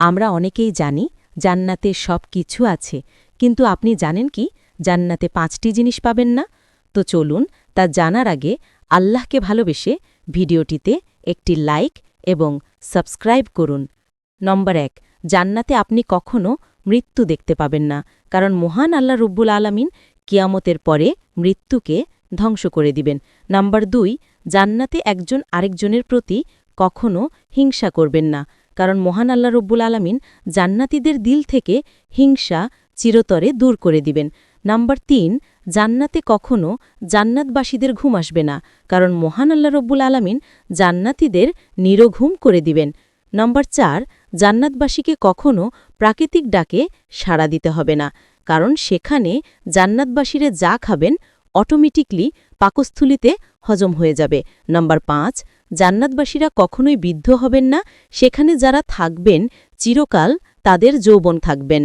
আমরা অনেকেই জানি জান্নাতে সব কিছু আছে, কিন্তু আপনি জানেন কি জান্নাতে ৫টি জিনিস পাবেন না? তো চলুন তা জানার আগে আল্লাহকে ভালোবেসে ভিডিওটিতে একটি লাইক এবং সাবস্ক্রাইব করুন। নম্বর ১, জান্নাতে আপনি কখনো মৃত্যু দেখতে পাবেন না, কারণ মহান আল্লাহ রব্বুল আলামিন কিয়ামতের পরে মৃত্যুকে ধ্বংস করে দিবেন। নম্বর ২, জান্নাতে একজন আরেকজনের প্রতি কখনো হিংসা করবেন না, কারণ মহান আল্লাহ রব্বুল আলামিন জান্নাতীদের দিল থেকে হিংসা চিরতরে দূর করে দিবেন। নাম্বার ৩, জান্নাতে কখনো জান্নাতবাসীদের ঘুম আসবে না, কারণ মহান আল্লাহ রব্বুল আলামিন জান্নাতীদের নিরঘুম করে দিবেন। নম্বর ৪, জান্নাতবাসীকে কখনো প্রাকৃতিক ডাকে সাড়া দিতে হবে না, কারণ সেখানে জান্নাতবাসীরা যা খাবেন অটোমেটিকলি পাকস্থলিতে হজম হয়ে যাবে। নম্বর ৫, জান্নাতবাসীরা কখনোই বৃদ্ধ হবেন না, সেখানে যারা থাকবেন চিরকাল তাদের যৌবন থাকবেন।